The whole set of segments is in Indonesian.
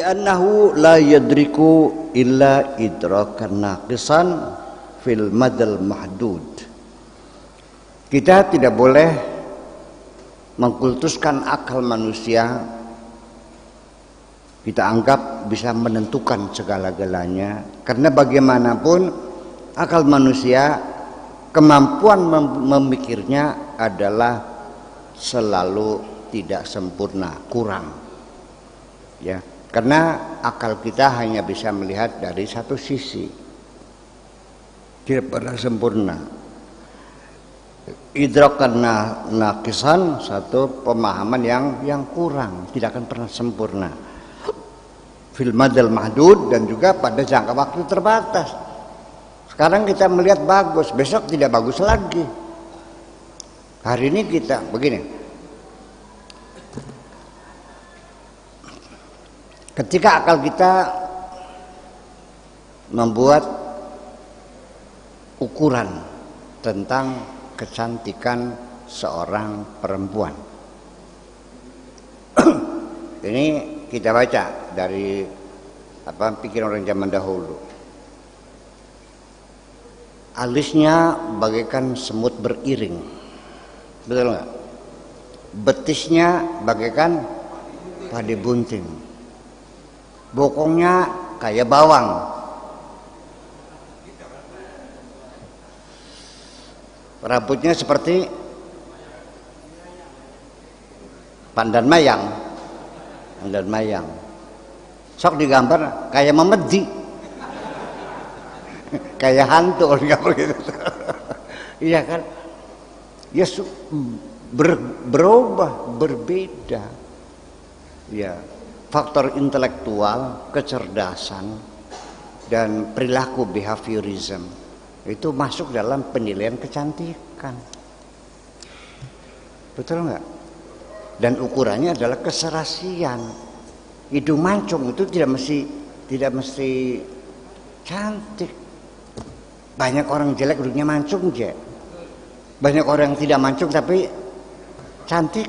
li'annahu la yadriku illa idrakan naqisan fil madal mahdud. Kita tidak boleh mengkultuskan akal manusia. Kita anggap bisa menentukan segala-galanya, karena bagaimanapun akal manusia, kemampuan memikirnya adalah selalu tidak sempurna, kurang. Ya, karena akal kita hanya bisa melihat dari satu sisi, tidak pernah sempurna. Idrakan naqisan, satu pemahaman yang kurang, tidak akan pernah sempurna. Fil madal mahdud, dan juga pada jangka waktu terbatas. Sekarang kita melihat bagus, besok tidak bagus lagi. Hari ini kita begini, ketika akal kita membuat ukuran tentang kecantikan seorang perempuan, ini kita baca dari pikiran orang zaman dahulu. Alisnya bagaikan semut beriring, betul nggak? Betisnya bagaikan padi bunting, bokongnya kayak bawang, rambutnya seperti pandan mayang. Dan mayang, sok digambar kayak memedi, kayak hantu digambar gitu. Iya kan? Ya berubah, berbeda. Ya, faktor intelektual, kecerdasan, dan perilaku behaviorism itu masuk dalam penilaian kecantikan. Betul nggak? Dan ukurannya adalah keserasian. Hidung mancung itu tidak mesti cantik. Banyak orang jelek hidungnya mancung aja. Banyak orang yang tidak mancung tapi cantik.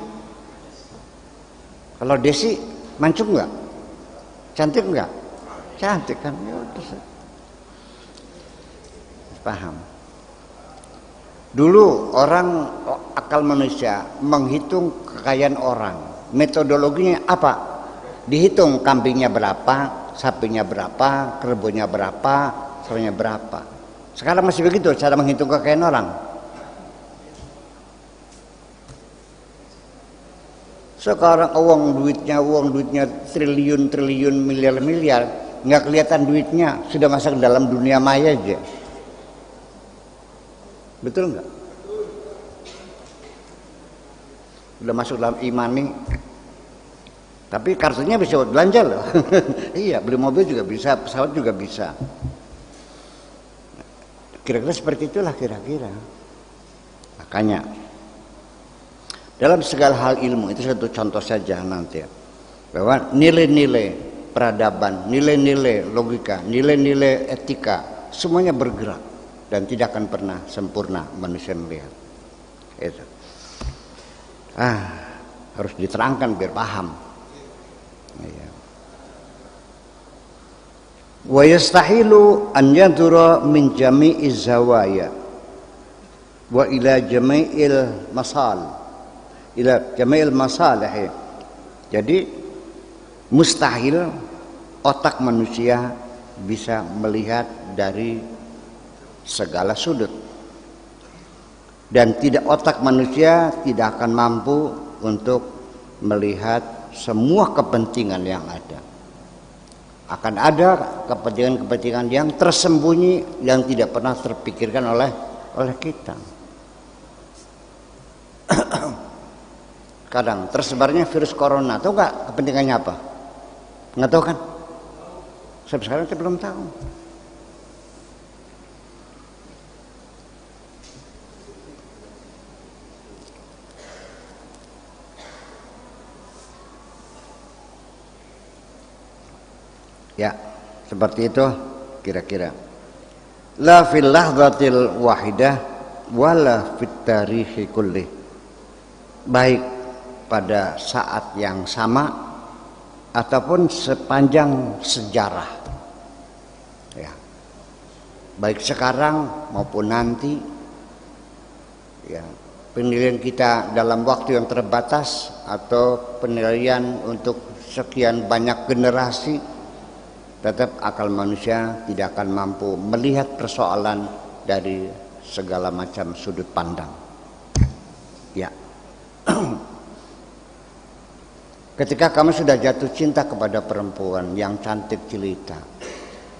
Kalau Desi mancung nggak? Cantik nggak? Cantik kan? Ya, paham. Dulu orang, akal manusia menghitung kekayaan orang. Metodologinya apa? Dihitung kambingnya berapa, sapinya berapa, kerbaunya berapa, sapinya berapa. Sekarang masih begitu cara menghitung kekayaan orang. Sekarang uang duitnya triliun, miliar, nggak kelihatan duitnya, sudah masuk dalam dunia maya aja. Betul nggak? Udah masuk dalam imani, tapi kartunya bisa buat belanja loh. Iya, beli mobil juga bisa, pesawat juga bisa. Kira-kira seperti itulah kira-kira. Makanya dalam segala hal ilmu, itu satu contoh saja nanti ya, bahwa nilai-nilai peradaban, nilai-nilai logika, nilai-nilai etika, semuanya bergerak. Dan tidak akan pernah sempurna manusia melihat itu. Harus diterangkan biar paham. Wa yastahilu an yadura min jami'i zawaya wa ila jami'il masalih. Jadi mustahil otak manusia bisa melihat dari segala sudut, dan otak manusia tidak akan mampu untuk melihat semua kepentingan yang ada. Akan ada kepentingan-kepentingan yang tersembunyi yang tidak pernah terpikirkan oleh kita. Kadang tersebarnya virus corona, tahu nggak kepentingannya apa? Nggak tahu kan? Sampai sekarang saya belum tahu. Ya, seperti itu kira-kira. La fil lahzatil wahidah wala fit tarihi kulli. Baik pada saat yang sama ataupun sepanjang sejarah, ya, baik sekarang maupun nanti, ya, penilaian kita dalam waktu yang terbatas atau penilaian untuk sekian banyak generasi, tetap akal manusia tidak akan mampu melihat persoalan dari segala macam sudut pandang. Ya. Ketika kamu sudah jatuh cinta kepada perempuan yang cantik jelita,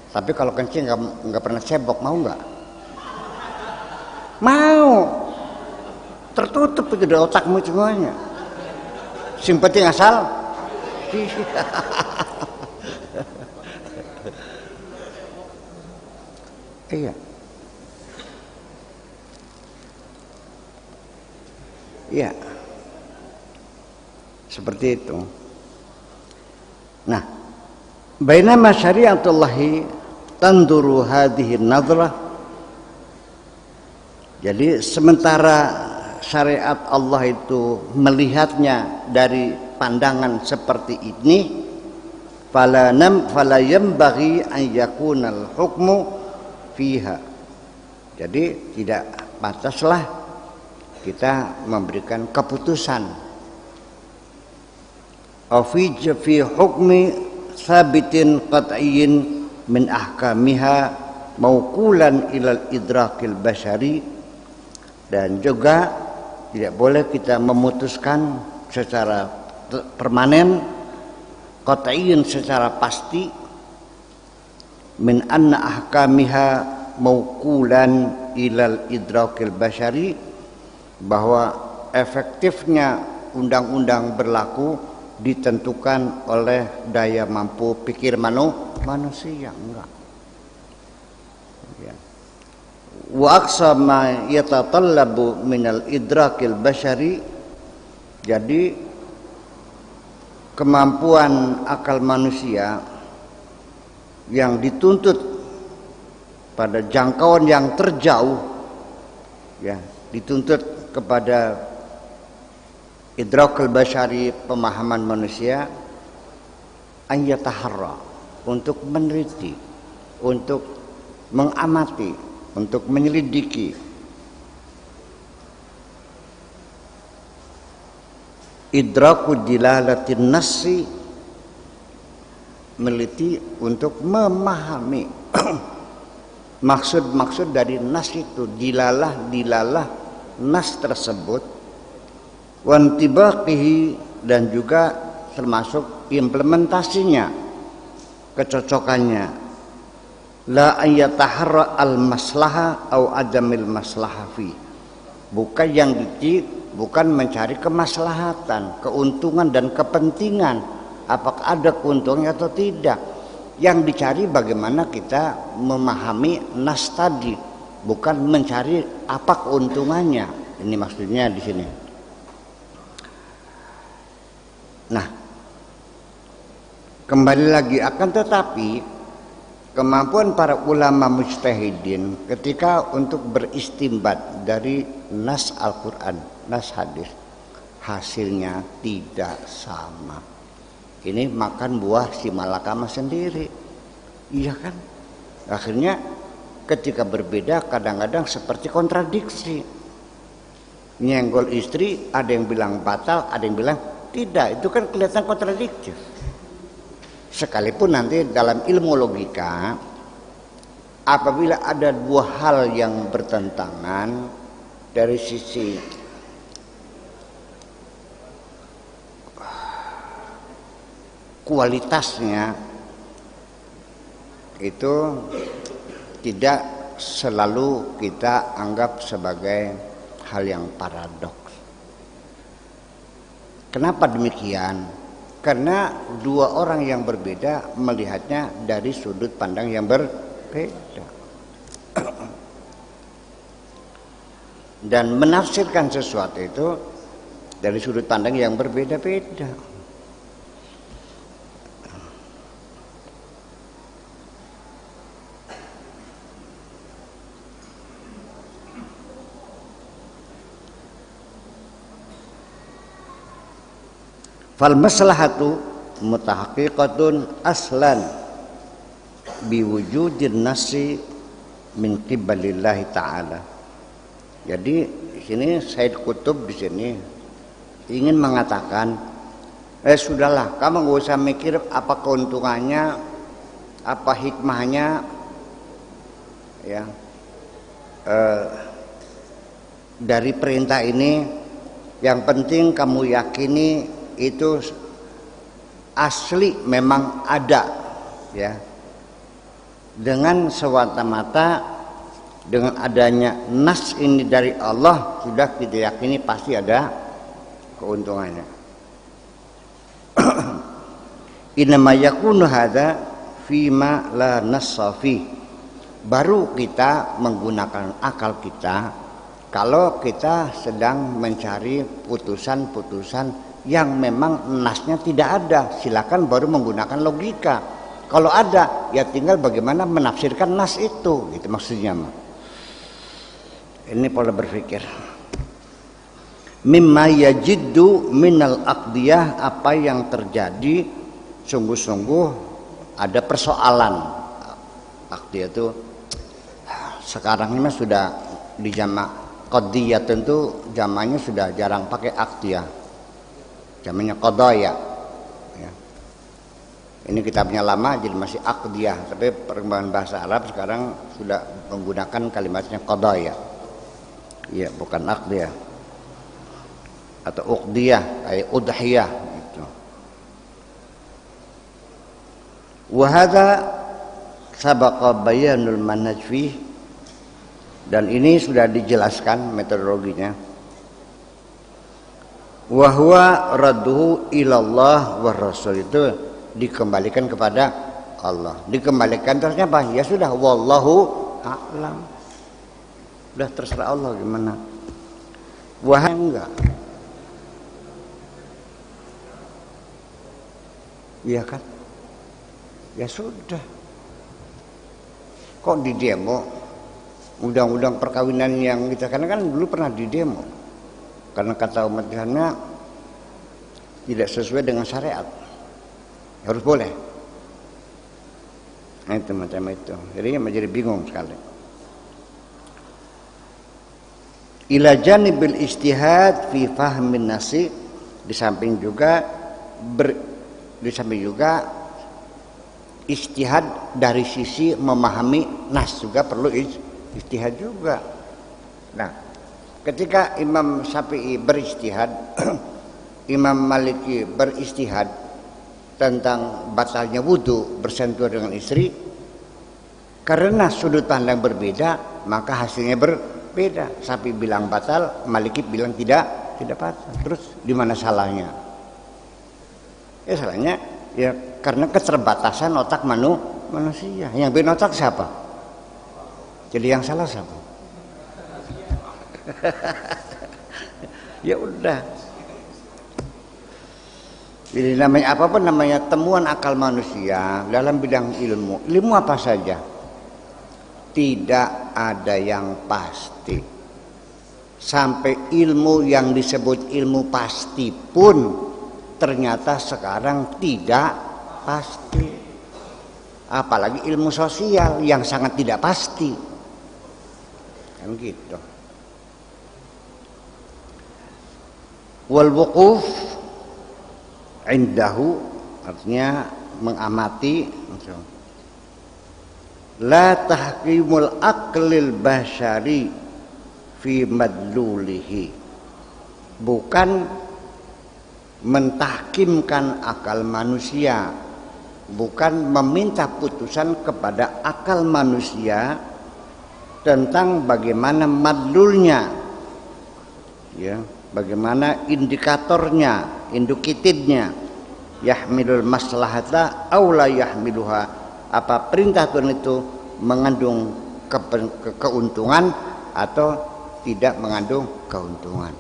tapi kalau kencing nggak pernah cebok, mau nggak? Mau. Tertutup itu di otakmu semuanya. Yang penting asal. Iya. Iya. Seperti itu. Nah, bainama syariatullahi tanduru hadhihi nadrah. Jadi sementara syariat Allah itu melihatnya dari pandangan seperti ini, fala yambaghi an yakunal hukmu fiha. Jadi tidak pantaslah kita memberikan keputusan fi hukmi sabitin qat'iyyin min ahkamiha mauqulan ilal idrakil basyari, dan juga tidak boleh kita memutuskan secara permanen, qat'iyyin secara pasti, min anna ahkamiha mauqulan ilal idrakil basyari, bahwa efektifnya undang-undang berlaku ditentukan oleh daya mampu pikir manusia. Enggak. Ya. Wa aqsa ma yatatallabu minal idrakil basyari, jadi kemampuan akal manusia yang dituntut pada jangkauan yang terjauh, ya, dituntut kepada idrakul basyari, pemahaman manusia, an yataharra, untuk meneliti, untuk mengamati, untuk menyelidiki, idraku dilalatin nassi, meneliti untuk memahami maksud-maksud dari nas itu, dilalah nas tersebut, wantibaqihi, dan juga termasuk implementasinya, kecocokannya, la ayataharra al maslaha au adamil maslaha fi, bukan yang bukan mencari kemaslahatan, keuntungan dan kepentingan, apakah ada keuntungannya atau tidak. Yang dicari bagaimana kita memahami nas tadi, bukan mencari apa keuntungannya. Ini maksudnya di sini. Nah, kembali lagi, akan tetapi kemampuan para ulama mujtahidin ketika untuk beristimbat dari nas Al-Quran, nas hadis, hasilnya tidak sama. Ini makan buah si malakama sendiri, iya kan? Akhirnya ketika berbeda kadang-kadang seperti kontradiksi. Nyenggol istri, ada yang bilang batal, ada yang bilang tidak, itu kan kelihatan kontradiktif. Sekalipun nanti dalam ilmu logika, apabila ada dua hal yang bertentangan dari sisi kualitasnya, itu tidak selalu kita anggap sebagai hal yang paradoks. Kenapa demikian? Karena dua orang yang berbeda melihatnya dari sudut pandang yang berbeda dan menafsirkan sesuatu itu dari sudut pandang yang berbeda-beda. Fal maslahatu mutahaqqiqatun aslan biwujudin nasi min qibalillahi ta'ala. Jadi di sini Said Qutb di sini ingin mengatakan, sudahlah, kamu nggak usah mikir apa keuntungannya, apa hikmahnya, ya, dari perintah ini. Yang penting kamu yakini itu asli, memang ada, ya. Dengan semata-mata dengan adanya nas ini dari Allah, sudah kita yakini pasti ada keuntungannya. Innama yakunu hadza fima la nassa fi. Baru kita menggunakan akal kita kalau kita sedang mencari putusan-putusan yang memang nasnya tidak ada. Silakan baru menggunakan logika. Kalau ada, ya tinggal bagaimana menafsirkan nas itu, gitu maksudnya. Ini pola berpikir. Mimma yajiddu minal aqdiyah, apa yang terjadi sungguh-sungguh ada persoalan. Aqdiyah itu sekarang ini sudah di jamak qadiyah, tentu jamaknya sudah jarang pakai aqdiyah. Jamaknya qadaya. Ya. Ini kitabnya lama jadi masih aqdiyah, tapi perkembangan bahasa Arab sekarang sudah menggunakan kalimatnya qadaya. Iya, bukan aqdiyah. Atau uqdiyah, kayak udhiyah gitu. Wa hadza sabaqa bayanul manhaj fi, dan ini sudah dijelaskan metodologinya. Wa huwa radduhu ilallah wa rasul, itu dikembalikan kepada Allah. Dikembalikan terusnya apa? Ya sudah, wallahu a'lam. Sudah terserah Allah gimana. Wah enggak. Iya kan? Ya sudah. Kok di demo undang-undang perkawinan yang kita kan dulu pernah di demo karena kata umat Islamnya tidak sesuai dengan syariat, harus boleh. Nah itu macam itu, jadi bingung sekali. Ila janibil ijtihad fi fahmin nasi, di samping juga ijtihad dari sisi memahami nas juga perlu ijtihad juga. Nah, ketika Imam Syafi'i berijtihad, Imam Maliki berijtihad tentang batalnya wudu bersentuhan dengan istri, karena sudut pandang berbeda maka hasilnya berbeda. Syafi'i bilang batal, Maliki bilang tidak batal. Terus di mana salahnya? Ya salahnya ya karena keterbatasan otak manusia. Yang bikin otak siapa? Jadi yang salah siapa? Ya udah. Jadi namanya apapun, namanya temuan akal manusia dalam bidang ilmu. Ilmu apa saja? Tidak ada yang pasti. Sampai ilmu yang disebut ilmu pasti pun ternyata sekarang tidak pasti. Apalagi ilmu sosial yang sangat tidak pasti. Kan gitu. Wal wuquf indahu, artinya mengamati, la tahkimul aqlil basyari fi madlulihi, bukan mentahkimkan akal manusia, bukan meminta putusan kepada akal manusia tentang bagaimana madlulnya, ya, bagaimana indikatornya, indukitidnya, yahmilul maslahata aw la yahmiluha, apa perintah Tuhan itu mengandung keuntungan atau tidak mengandung keuntungan.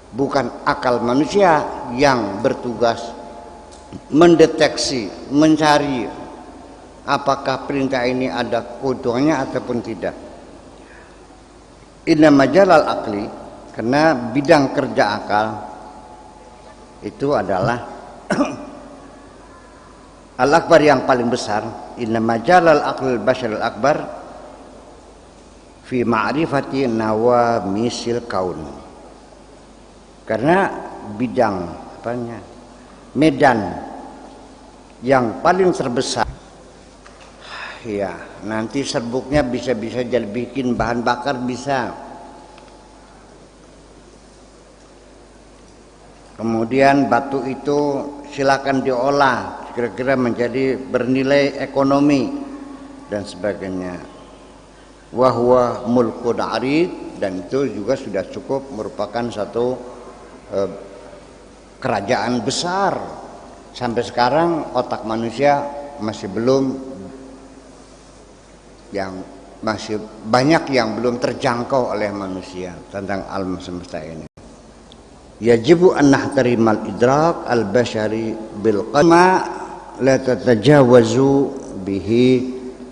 Bukan akal manusia yang bertugas mendeteksi, mencari apakah perintah ini ada keuntungannya ataupun tidak. Inna majalal akli, karena bidang kerja akal itu adalah Al-akbar yang paling besar, inna majalal aqlil bashar al-akbar fi ma'rifati nawamisil kaun. Karena bidang medan yang paling terbesar, ya nanti serbuknya bisa jadi bikin bahan bakar bisa. Kemudian batu itu silakan diolah kira-kira menjadi bernilai ekonomi dan sebagainya. Wahwa mulkun arid, dan itu juga sudah cukup merupakan satu kerajaan besar. Sampai sekarang otak manusia masih banyak yang belum terjangkau oleh manusia tentang alam semesta ini. Yajibu an nahtarimal idrak al-bashari bil qama la tatajawazu bihi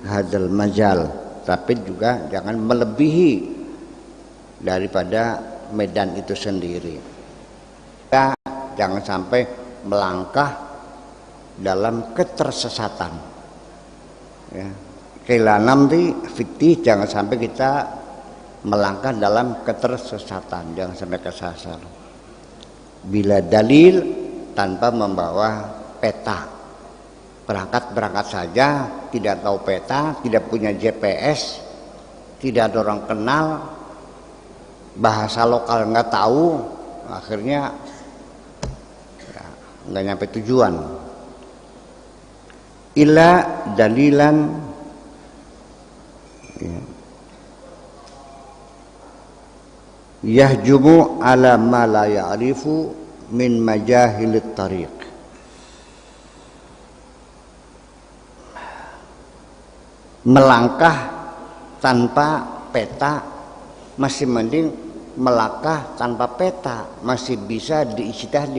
hadzal majal. Tapi juga jangan melebihi daripada medan itu sendiri. Kita jangan sampai melangkah dalam ketersesatan. Ya. Kila namdi fikih, jangan sampai kita melangkah dalam ketersesatan, jangan sampai kesasar. Bila dalil tanpa membawa peta, berangkat saja tidak tahu peta, tidak punya GPS, tidak ada orang kenal, bahasa lokal nggak tahu, akhirnya ya, nggak nyampe tujuan. Illa dalilan, ya, yahjumu ala ma la ya'rifu min majahilit tariq. Melangkah tanpa peta masih mending melangkah tanpa peta, masih bisa diijtihad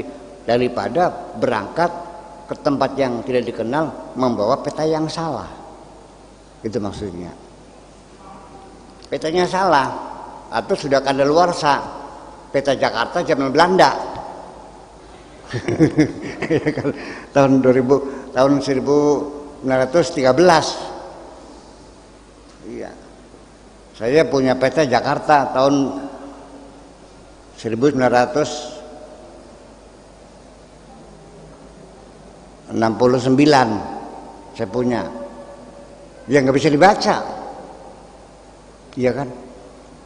daripada berangkat ke tempat yang tidak dikenal membawa peta yang salah. Itu maksudnya. Petanya salah atau sudah kadaluarsa, peta Jakarta zaman Belanda. tahun 1913. Iya. Saya punya peta Jakarta tahun 1969. Saya punya. Ya nggak bisa dibaca. Iya kan?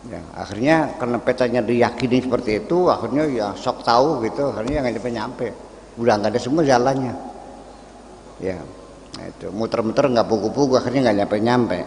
Ya, akhirnya karena petanya diyakini seperti itu, akhirnya ya sok tahu gitu, akhirnya nggak nyampe. Udah nggak ada semua jalannya. Ya, nah itu muter-muter nggak pugu-pugu, akhirnya nggak nyampe.